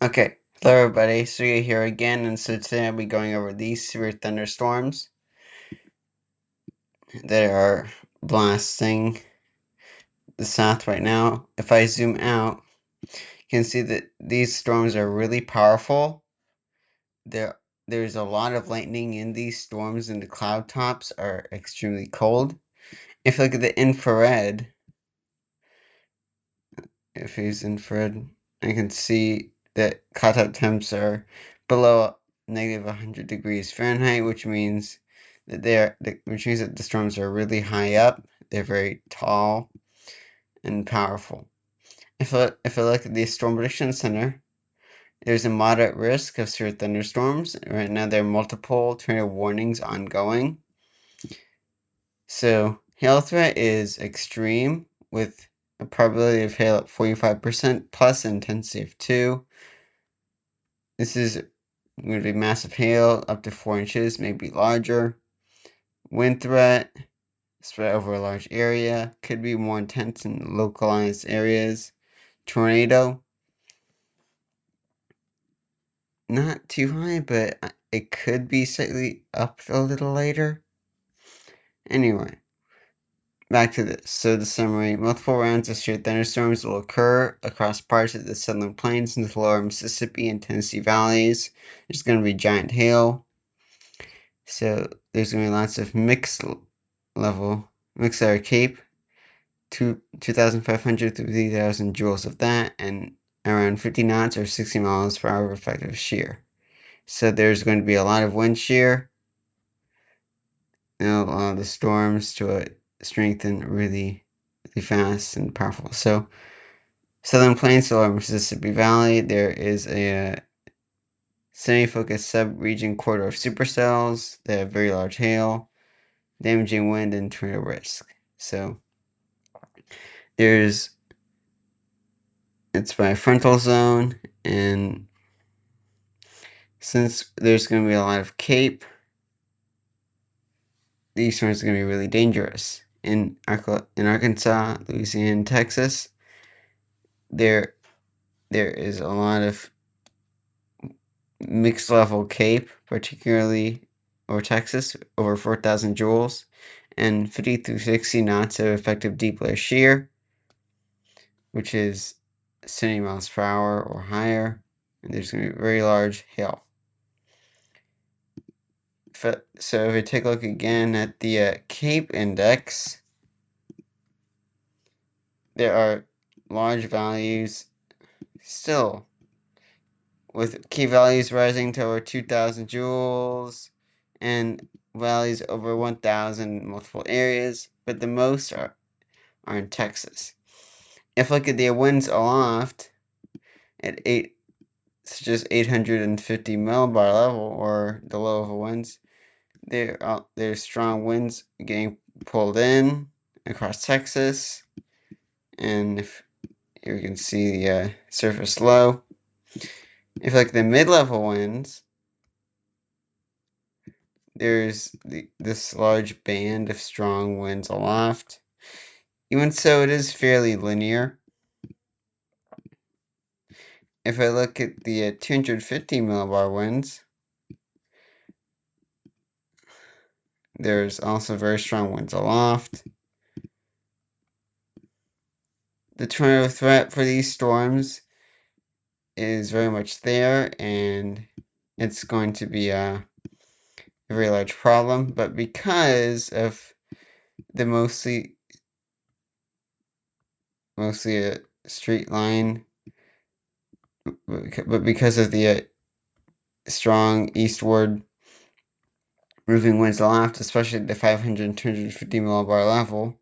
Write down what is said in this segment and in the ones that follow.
Okay, hello everybody, so you're here again, and so today I'll be going over these severe thunderstorms that are blasting the south right now. If I zoom out, you can see that these storms are really powerful. There's a lot of lightning in these storms, and the cloud tops are extremely cold. If you look at the infrared, if we use infrared, I can see that cloud top temps are below negative 100 degrees Fahrenheit, which means that the storms are really high up. They're very tall and powerful. If I look at the Storm Prediction Center, there's a moderate risk of severe thunderstorms. Right now, there are multiple tornado warnings ongoing. So, hail threat is extreme with a probability of hail at 45% plus intensity of 2. This is going to be massive hail, up to 4 inches, maybe larger. Wind threat, spread over a large area, could be more intense in localized areas. Tornado, not too high, but it could be slightly up a little later. Anyway, back to this. So the summary, multiple rounds of severe thunderstorms will occur across parts of the southern plains into the lower Mississippi and Tennessee valleys. There's going to be giant hail. So there's going to be lots of mixed level cape, 2,500 to 3,000 joules of that, and around 50 knots or 60 miles per hour of effective shear. So there's going to be a lot of wind shear, and allow the storms to strengthen really, really fast and powerful. So Southern Plains to lower Mississippi Valley, there is a semi-focused sub-region corridor of supercells that have very large hail, damaging wind, and tornado risk. So it's by frontal zone, and since there's going to be a lot of cape, these storms are going to be really dangerous. In Arkansas, Louisiana, and Texas, there is a lot of mixed level cape, particularly over Texas, over 4,000 joules, and 50 to 60 knots of effective deep layer shear, which is 70 miles per hour or higher, and there's going to be very large hail. So if we take a look again at the Cape Index, there are large values still, with key values rising to over 2,000 joules and values over 1,000 in multiple areas, but the most are in Texas. If we look at the winds aloft at such as 850 millibar level, or the low level winds, there's strong winds getting pulled in across Texas, and here we can see the surface low. If you look at the mid-level winds, there's this large band of strong winds aloft. Even so, it is fairly linear. If I look at the 250 millibar winds, there's also very strong winds aloft. The tornado threat for these storms is very much there, and it's going to be a very large problem. But because of the mostly a straight line, but because of the strong eastward moving winds aloft, especially at the 500 and 250 millibar level,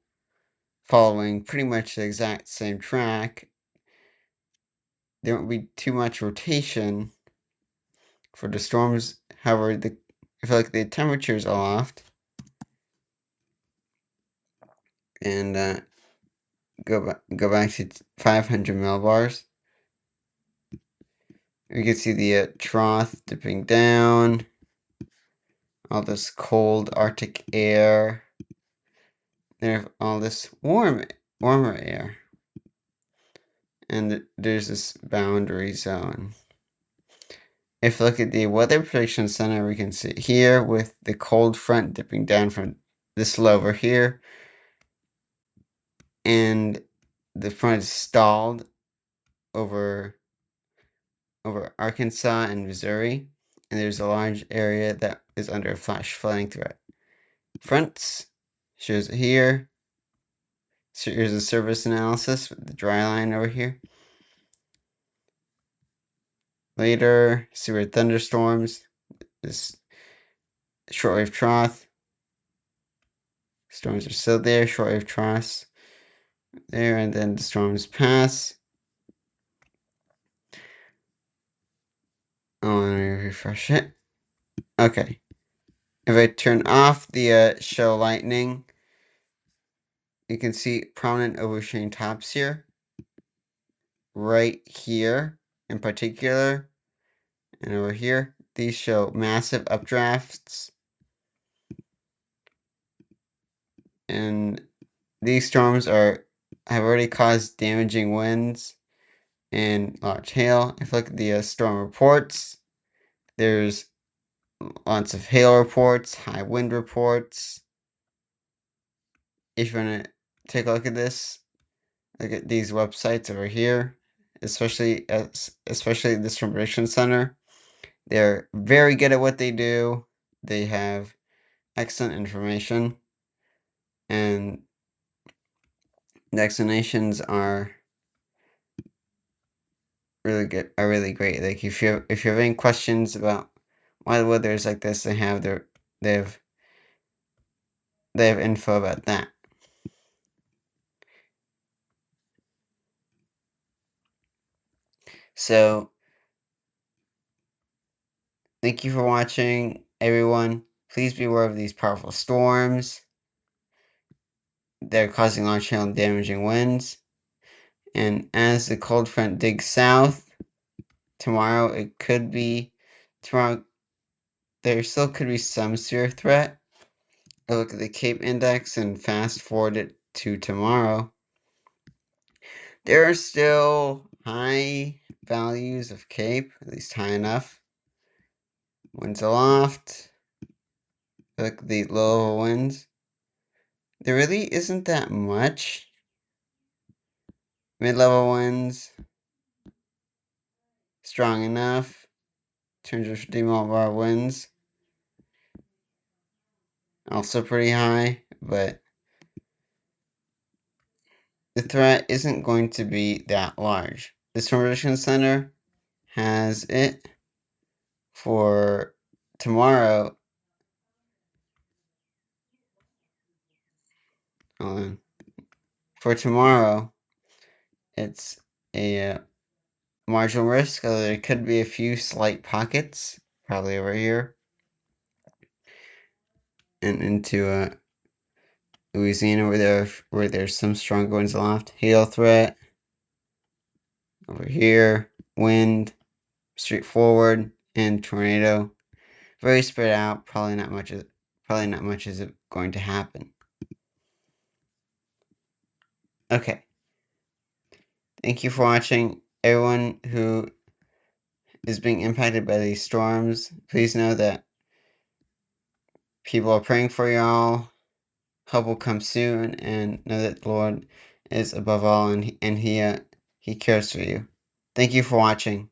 following pretty much the exact same track, there won't be too much rotation for the storms. However, I feel like the temperatures aloft, and go back to 500 millibars, we can see the trough dipping down, all this cold Arctic air, there's all this warmer air, and there's this boundary zone. If you look at the Weather Prediction Center, we can see here with the cold front dipping down from this low over here, and the front is stalled over Arkansas and Missouri, and there's a large area that is under a flash flooding threat. Fronts shows it here. So here's a surface analysis with the dry line over here. Later, severe thunderstorms, this shortwave trough. Storms are still there, shortwave troughs there, and then the storms pass. Oh, let me refresh it. Okay. If I turn off the show lightning, you can see prominent overshooting tops here. Right here in particular, and over here, these show massive updrafts. And these storms have already caused damaging winds and large hail. If you look at the storm reports, there's lots of hail reports, high wind reports. If you want to take a look at this, look at these websites over here, especially the Storm Prediction Center. They're very good at what they do. They have excellent information, and the explanations are really good, are really great. Like if you have any questions about why the weather is like this, they have info about that. So thank you for watching, everyone. Please be aware of these powerful storms. They're causing large hail and damaging winds. And as the cold front digs south, tomorrow there still could be some severe threat. I look at the Cape Index and fast forward it to tomorrow. There are still high values of Cape, at least high enough. Winds aloft. Look at the low level winds. There really isn't that much. Mid-level winds, strong enough. 250 mile-per-hour winds, also pretty high, but the threat isn't going to be that large. The Storm Prediction Center has it for tomorrow. Hold on. For tomorrow, it's a marginal risk, although there could be a few slight pockets, probably over here, and into Louisiana where there's some strong winds aloft. Hail threat over here, wind, straightforward, and tornado. Very spread out. Probably not much is going to happen. Okay. Thank you for watching. Everyone who is being impacted by these storms, please know that people are praying for y'all. Help will come soon, and know that the Lord is above all, and he cares for you. Thank you for watching.